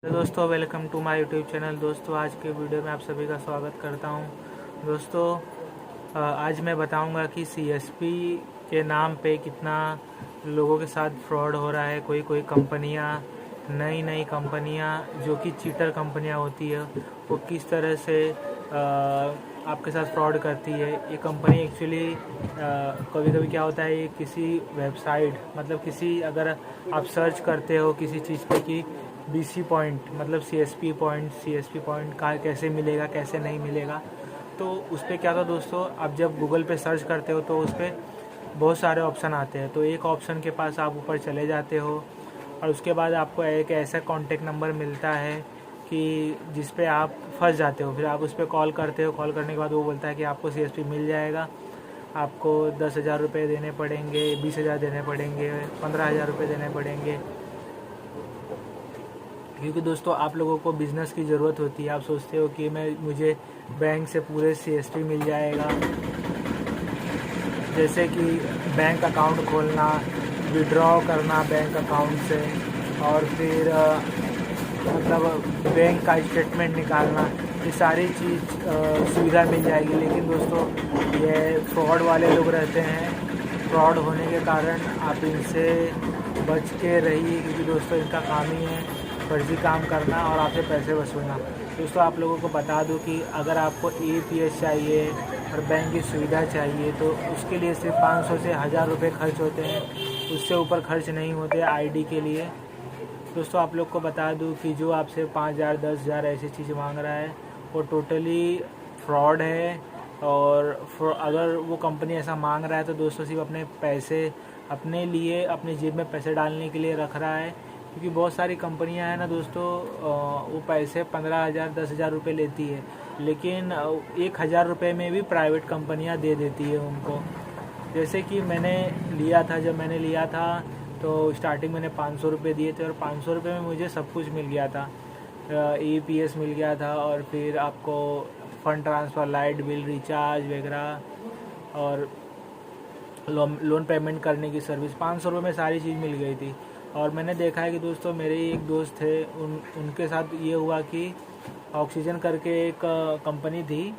तो दोस्तों welcome to my YouTube channel. दोस्तों आज के वीडियो में आप सभी का स्वागत करता हूं। दोस्तों आज मैं बताऊंगा कि सीएसपी के नाम पे कितना लोगों के साथ फ्रॉड हो रहा है। कोई कंपनियां, नई कंपनियां जो कि चीटर कंपनियां होती है, वो किस तरह से आपके साथ फ्रॉड करती है। ये कंपनी एक्चुअली कभी कभी क्या होता है, किसी वेबसाइट मतलब किसी अगर आप सर्च करते हो किसी चीज़ पे कि BC पॉइंट मतलब CSP पॉइंट का कैसे मिलेगा कैसे नहीं मिलेगा, तो उस पर क्या था दोस्तों, आप जब गूगल पे सर्च करते हो तो उस पर बहुत सारे ऑप्शन आते हैं। तो एक ऑप्शन के पास आप ऊपर चले जाते हो और उसके बाद आपको एक ऐसा कॉन्टेक्ट नंबर मिलता है कि जिस पे आप फंस जाते हो। फिर आप उस पर कॉल करते हो। कॉल करने के बाद वो बोलता है कि आपको CSP मिल जाएगा, आपको 10,000 रुपये देने पड़ेंगे, 20,000 देने पड़ेंगे, 15,000 रुपये देने पड़ेंगे। क्योंकि दोस्तों आप लोगों को बिज़नेस की ज़रूरत होती है। आप सोचते हो कि मुझे बैंक से पूरे CSP मिल जाएगा, जैसे कि बैंक अकाउंट खोलना, विड्रॉ करना बैंक अकाउंट से, और फिर मतलब बैंक का स्टेटमेंट निकालना, ये सारी चीज़ सुविधा मिल जाएगी। लेकिन दोस्तों ये फ्रॉड वाले लोग रहते हैं। फ्रॉड होने के कारण आप इनसे बच के रहिए, क्योंकि दोस्तों इनका काम ही है फर्जी काम करना और आपसे पैसे वसूलना। दोस्तों आप लोगों को बता दूं कि अगर आपको APS चाहिए और बैंक की सुविधा चाहिए तो उसके लिए सिर्फ 500 से 1,000 रुपये खर्च होते हैं, उससे ऊपर खर्च नहीं होते ID के लिए। दोस्तों आप लोग को बता दूं कि जो आपसे 5,000 10,000 ऐसी चीज़ मांग रहा है वो टोटली फ्रॉड है। और अगर वो कंपनी ऐसा मांग रहा है तो दोस्तों सिर्फ अपने पैसे अपने लिए, अपने जेब में पैसे डालने के लिए रख रहा है। क्योंकि बहुत सारी कंपनियां हैं ना दोस्तों, वो पैसे 15,000 10,000 रुपये लेती है, लेकिन 1,000 रुपये में भी प्राइवेट कंपनियां दे देती है उनको। जैसे कि जब मैंने लिया था तो स्टार्टिंग मैंने 500 रुपये दिए थे और 500 रुपये में मुझे सब कुछ मिल गया था। APS मिल गया था और फिर आपको fund transfer, light bill, recharge वगैरह और लोन पेमेंट करने की सर्विस 500 रुपये में सारी चीज़ मिल गई थी। और मैंने देखा है कि दोस्तों मेरे एक दोस्त थे, उनके साथ ये हुआ कि ऑक्सीजन करके एक कंपनी थी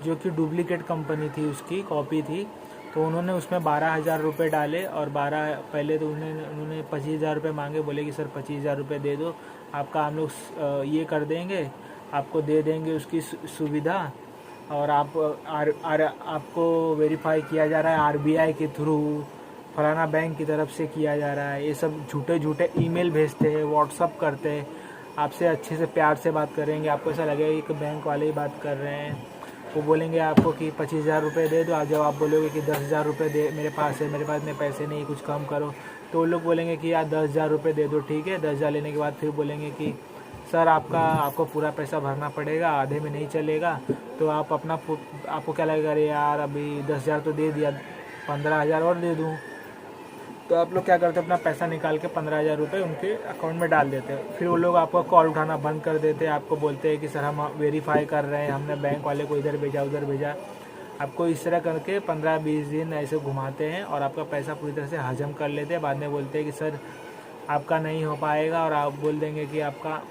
जो कि डुप्लीकेट कंपनी थी, उसकी कॉपी थी। तो उन्होंने उसमें 12,000 रुपये डाले और पहले तो उन्होंने 25,000 रुपये मांगे। बोले कि सर 25,000 रुपये दे दो, आपका हम लोग ये कर देंगे, आपको दे देंगे उसकी सुविधा, और आपको वेरीफाई किया जा रहा है RBI के थ्रू, फलाना बैंक की तरफ से किया जा रहा है। ये सब झूठे ईमेल भेजते हैं, व्हाट्सअप करते हैं, आपसे अच्छे से प्यार से बात करेंगे, आपको ऐसा लगेगा कि बैंक वाले ही बात कर रहे हैं। वो बोलेंगे आपको कि 25,000 रुपये दे दो, जब आप बोलोगे कि 10,000 रुपये दे मेरे पास में पैसे नहीं, कुछ कम करो, तो वो लोग बोलेंगे कि यार 10,000 रुपये दे दो। ठीक है, 10,000 लेने के बाद फिर बोलेंगे कि सर आपको पूरा पैसा भरना पड़ेगा, आधे में नहीं चलेगा। तो आपको क्या लगेगा, अरे यार अभी 10,000 तो दे दिया, 15,000 और दे दूँ। तो आप लोग क्या करते हैं, अपना पैसा निकाल के 15,000 रुपये उनके अकाउंट में डाल देते हैं। फिर वो लोग आपको कॉल उठाना बंद कर देते हैं, आपको बोलते हैं कि सर हम वेरीफाई कर रहे हैं, हमने बैंक वाले को इधर भेजा उधर भेजा। आपको इस तरह करके 15-20 दिन ऐसे घुमाते हैं और आपका पैसा पूरी तरह से हजम कर लेते हैं। बाद में बोलते हैं कि सर आपका नहीं हो पाएगा, और आप बोल देंगे कि आपका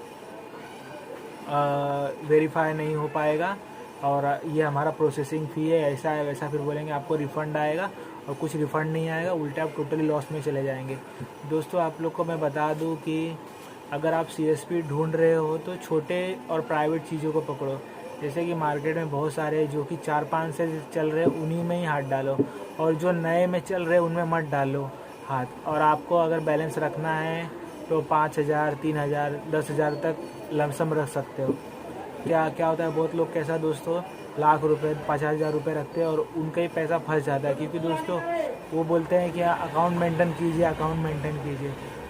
वेरीफाई नहीं हो पाएगा और ये हमारा प्रोसेसिंग फ़ी है, ऐसा है वैसा। फिर बोलेंगे आपको रिफ़ंड आएगा, और कुछ रिफ़ंड नहीं आएगा, उल्टा आप टोटली लॉस में चले जाएंगे। दोस्तों आप लोग को मैं बता दूं कि अगर आप CSP ढूंढ रहे हो तो छोटे और प्राइवेट चीज़ों को पकड़ो। जैसे कि मार्केट में बहुत सारे जो कि 4-5 से चल रहे हैं, उन्हीं में ही हाथ डालो, और जो नए में चल रहे हैं उनमें मत डालो हाथ। और आपको अगर बैलेंस रखना है तो 5,000 3,000 10,000 तक लमसम रख सकते हो। क्या होता है, बहुत लोग कैसा दोस्तों लाख रुपए 50,000 रुपये रखते हैं और उनका ही पैसा फंस जाता है। क्योंकि दोस्तों वो बोलते हैं कि अकाउंट मेंटेन कीजिए,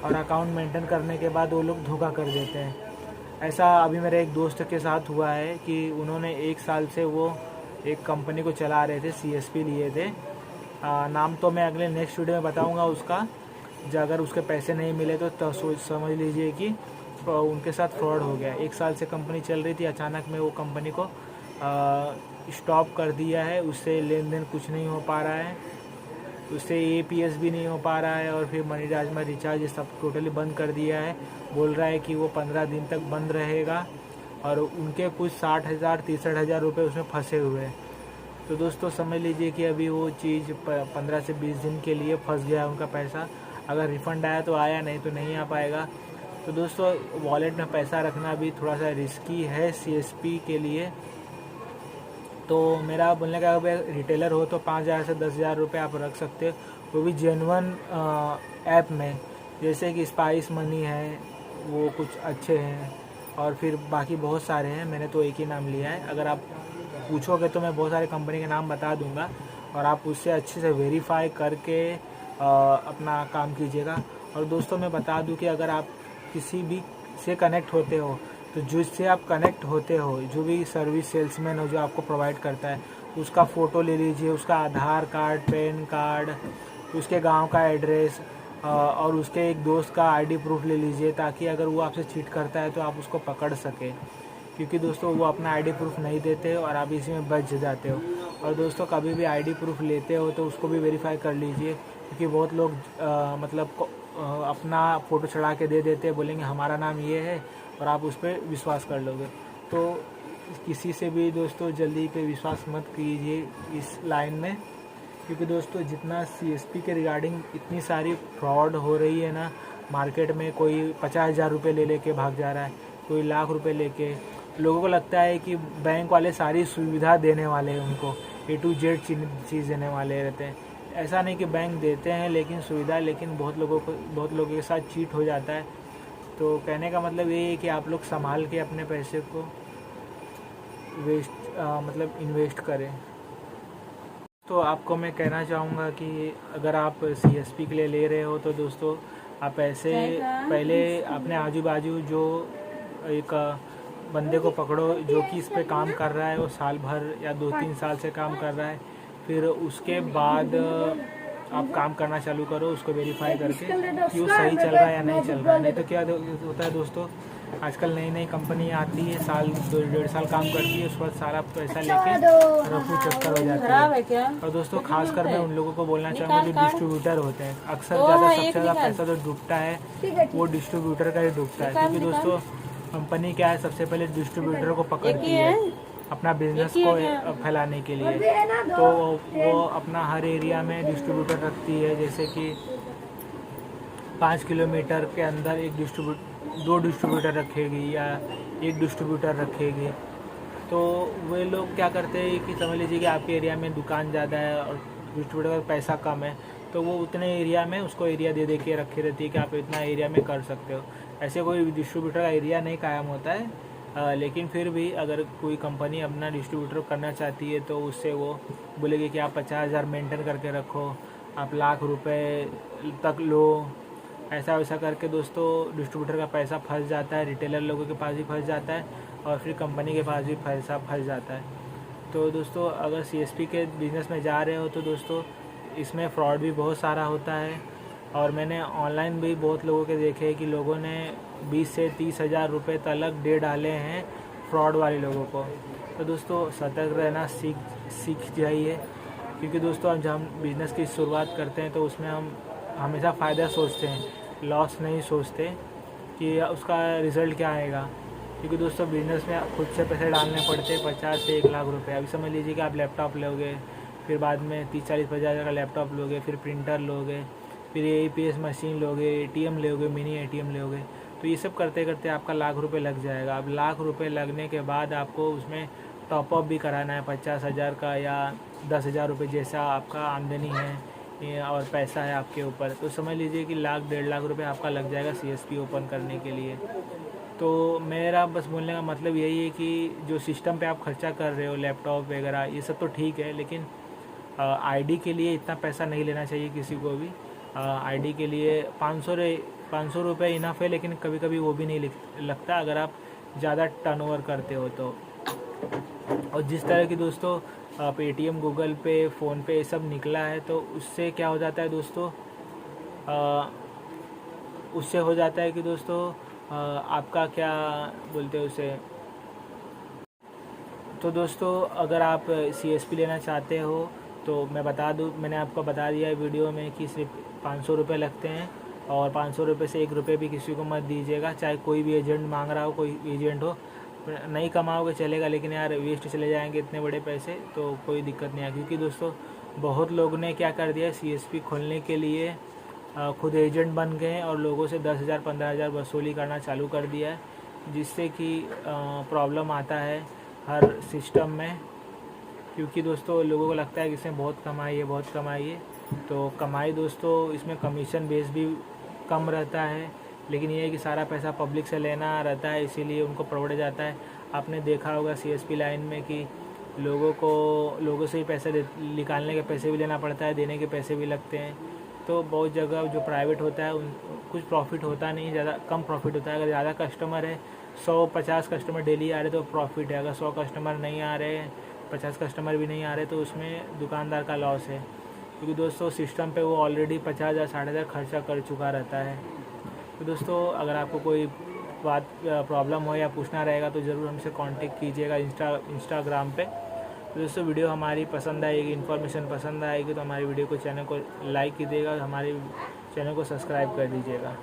और अकाउंट मेंटेन करने के बाद वो लोग धोखा कर देते हैं। ऐसा अभी मेरे एक दोस्त के साथ हुआ है कि उन्होंने 1 साल से वो एक कंपनी को चला रहे थे, CSP लिए थे। नाम तो मैं अगले नेक्स्ट वीडियो में बताऊँगा उसका। अगर उसके पैसे नहीं मिले तो समझ लीजिए कि उनके साथ फ्रॉड हो गया। 1 साल से कंपनी चल रही थी, अचानक में वो कंपनी को स्टॉप कर दिया है, उससे लेन देन कुछ नहीं हो पा रहा है। उससे APS भी नहीं हो पा रहा है और फिर मनी राजमा रिचार्ज सब टोटली बंद कर दिया है। बोल रहा है कि वो 15 दिन तक बंद रहेगा और उनके कुछ 60,000 63,000 रुपये उसमें फंसे हुए हैं। तो दोस्तों समझ लीजिए कि अभी वो चीज़ 15 से 20 दिन के लिए फंस गया उनका पैसा। अगर रिफ़ंड आया तो आया, नहीं तो नहीं आ पाएगा। तो दोस्तों वॉलेट में पैसा रखना भी थोड़ा सा रिस्की है CSP के लिए। तो मेरा बोलने का अगर रिटेलर हो तो 5,000 से 10,000 रुपये आप रख सकते हो, वो भी जेन्युइन ऐप में, जैसे कि स्पाइस मनी है, वो कुछ अच्छे हैं और फिर बाकी बहुत सारे हैं। मैंने तो एक ही नाम लिया है। अगर आप पूछोगे तो मैं बहुत सारे कंपनी के नाम बता दूंगा और आप उससे अच्छे से वेरीफाई करके अपना काम कीजिएगा। और दोस्तों मैं बता दूं कि अगर आप किसी भी से कनेक्ट होते हो तो जिससे आप कनेक्ट होते हो, जो भी सर्विस सेल्समैन हो जो आपको प्रोवाइड करता है, उसका फ़ोटो ले लीजिए, उसका आधार कार्ड, पैन कार्ड, उसके गांव का एड्रेस और उसके एक दोस्त का ID प्रूफ ले लीजिए, ताकि अगर वो आपसे चीट करता है तो आप उसको पकड़ सके। क्योंकि दोस्तों वो अपना ID प्रूफ नहीं देते और आप इसी में बच जाते हो। और दोस्तों कभी भी ID प्रूफ लेते हो तो उसको भी वेरीफाई कर लीजिए, क्योंकि बहुत लोग अपना फ़ोटो चढ़ा के दे देते हैं, बोलेंगे हमारा नाम ये है और आप उस पर विश्वास कर लोगे। तो किसी से भी दोस्तों जल्दी पे विश्वास मत कीजिए इस लाइन में, क्योंकि दोस्तों जितना CSP के रिगार्डिंग इतनी सारी फ्रॉड हो रही है ना मार्केट में, कोई 50,000 रुपये ले लेके भाग जा रहा है, कोई लाख रुपए लेके। लोगों को लगता है कि बैंक वाले सारी सुविधा देने वाले हैं, उनको A to Z चीज़ देने वाले रहते हैं। ऐसा नहीं कि बैंक देते हैं लेकिन सुविधा, लेकिन बहुत लोगों के साथ चीट हो जाता है। तो कहने का मतलब ये है कि आप लोग संभाल के अपने पैसे को इन्वेस्ट करें। तो आपको मैं कहना चाहूँगा कि अगर आप CSP के लिए ले रहे हो तो दोस्तों आप ऐसे पहले अपने आजू बाजू जो एक बंदे को पकड़ो जो कि इस पे काम कर रहा है, वो साल भर या 2-3 साल से काम कर रहा है, फिर उसके बाद आप काम करना चालू करो, उसको वेरीफाई करके कि वो सही चल रहा है या नहीं चल रहा है। नहीं तो क्या होता है दोस्तों, आजकल नई कंपनी आती है, साल 2-1.5 साल काम करती है, उसके बाद सारा पैसा लेके रफू चक्कर हो जाता है। और दोस्तों खासकर मैं उन लोगों को बोलना चाहूँगा जो डिस्ट्रीब्यूटर होते हैं, अक्सर सबसे ज़्यादा पैसा जो डूबता है वो डिस्ट्रीब्यूटर का ही डूबता है। क्योंकि दोस्तों कंपनी क्या है, सबसे पहले डिस्ट्रीब्यूटर को पकड़ती है अपना बिजनेस को फैलाने के लिए। तो वो अपना हर एरिया में डिस्ट्रीब्यूटर रखती है, जैसे कि 5 किलोमीटर के अंदर 2 डिस्ट्रीब्यूटर रखेगी या 1 डिस्ट्रीब्यूटर रखेगी। तो वे लोग क्या करते हैं कि समझ लीजिए कि आपके एरिया में दुकान ज़्यादा है और डिस्ट्रीब्यूटर का पैसा कम है, तो वो उतने एरिया में उसको एरिया दे के रखी रहती है कि आप इतना एरिया में कर सकते हो। ऐसे कोई डिस्ट्रीब्यूटर का एरिया नहीं कायम होता है। लेकिन फिर भी अगर कोई कंपनी अपना डिस्ट्रीब्यूटर करना चाहती है तो उससे वो बोलेगी कि आप 50,000 मेंटेन करके रखो, आप लाख रुपए तक लो। ऐसा वैसा करके दोस्तों डिस्ट्रीब्यूटर का पैसा फंस जाता है, रिटेलर लोगों के पास भी फंस जाता है और फिर कंपनी के पास भी पैसा फंस जाता है। तो दोस्तों अगर CSP के बिज़नेस में जा रहे हो तो दोस्तों इसमें फ्रॉड भी बहुत सारा होता है। और मैंने ऑनलाइन भी बहुत लोगों के देखे हैं कि लोगों ने 20 से 30,000 रुपये तलक दे डाले हैं फ्रॉड वाले लोगों को। तो दोस्तों सतर्क रहना सीख जाइए, क्योंकि दोस्तों जब हम बिज़नेस की शुरुआत करते हैं तो उसमें हम हमेशा फ़ायदा सोचते हैं, लॉस नहीं सोचते कि उसका रिज़ल्ट क्या आएगा। क्योंकि दोस्तों बिज़नेस में खुद से पैसे डालने पड़ते हैं 50 से 1 लाख रुपए। अभी समझ लीजिए कि आप लैपटॉप लोगे, फिर बाद में 30-40 हज़ार का लैपटॉप लोगे, फिर प्रिंटर लोगे, फिर APS मशीन लोगे, ATM लोगे, मिनी ATM लोगे। तो ये सब करते करते आपका लाख रुपए लग जाएगा। अब लाख रुपए लगने के बाद आपको उसमें टॉपअप भी कराना है 50,000 का या 10,000 रुपये, जैसा आपका आमदनी है और पैसा है आपके ऊपर। तो समझ लीजिए कि लाख 1.5 लाख रुपए आपका लग जाएगा CSP ओपन करने के लिए। तो मेरा बस बोलने का मतलब यही है कि जो सिस्टम पे आप खर्चा कर रहे हो, लैपटॉप वगैरह, ये सब तो ठीक है, लेकिन ID के लिए इतना पैसा नहीं लेना चाहिए किसी को भी। ID के लिए 500 रुपये इनफ है, लेकिन कभी कभी वो भी नहीं लगता अगर आप ज़्यादा टर्नओवर करते हो तो। और जिस तरह की दोस्तों Paytm, गूगल पे, फ़ोनपे ये सब निकला है, तो उससे क्या हो जाता है दोस्तों, उससे हो जाता है कि दोस्तों आपका क्या बोलते हैं उसे। तो दोस्तों अगर आप CSP लेना चाहते हो तो मैं बता दूँ, मैंने आपको बता दिया है वीडियो में कि सिर्फ 500 रुपये लगते हैं, और 500 रुपये से 1 रुपये भी किसी को मत दीजिएगा, चाहे कोई भी एजेंट मांग रहा हो, कोई एजेंट हो। नहीं कमाओगे चलेगा, लेकिन यार वेस्ट चले जाएंगे इतने बड़े पैसे, तो कोई दिक्कत नहीं है। क्योंकि दोस्तों बहुत लोग ने क्या कर दिया है, CSP खोलने के लिए खुद एजेंट बन गए हैं और लोगों से 10,000 15,000 वसूली करना चालू कर दिया है, जिससे कि प्रॉब्लम आता है हर सिस्टम में। क्योंकि दोस्तों लोगों को लगता है कि इसमें बहुत कमाई है, बहुत कमाई है। तो कमाई दोस्तों इसमें कमीशन बेस भी कम रहता है, लेकिन ये है कि सारा पैसा पब्लिक से लेना रहता है, इसीलिए उनको प्रॉफिट जाता है। आपने देखा होगा CSP लाइन में कि लोगों से ही पैसे निकालने के पैसे भी लेना पड़ता है, देने के पैसे भी लगते हैं। तो बहुत जगह जो प्राइवेट होता है कुछ प्रॉफिट होता नहीं, ज़्यादा कम प्रॉफिट होता है। अगर ज़्यादा कस्टमर है, 100-50 कस्टमर डेली आ रहे तो प्रॉफिट है। अगर 100 कस्टमर नहीं आ रहे, 50 कस्टमर भी नहीं आ रहे, तो उसमें दुकानदार का लॉस है। क्योंकि दोस्तों सिस्टम पे वो ऑलरेडी 50,000 60,000 खर्चा कर चुका रहता है। तो दोस्तों अगर आपको कोई बात प्रॉब्लम हो या पूछना रहेगा तो ज़रूर हमसे कांटेक्ट कीजिएगा इंस्टाग्राम पे। तो दोस्तों वीडियो हमारी पसंद आएगी, इन्फॉर्मेशन पसंद आएगी तो हमारी वीडियो को, चैनल को लाइक कीजिएगा, हमारे चैनल को सब्सक्राइब कर दीजिएगा।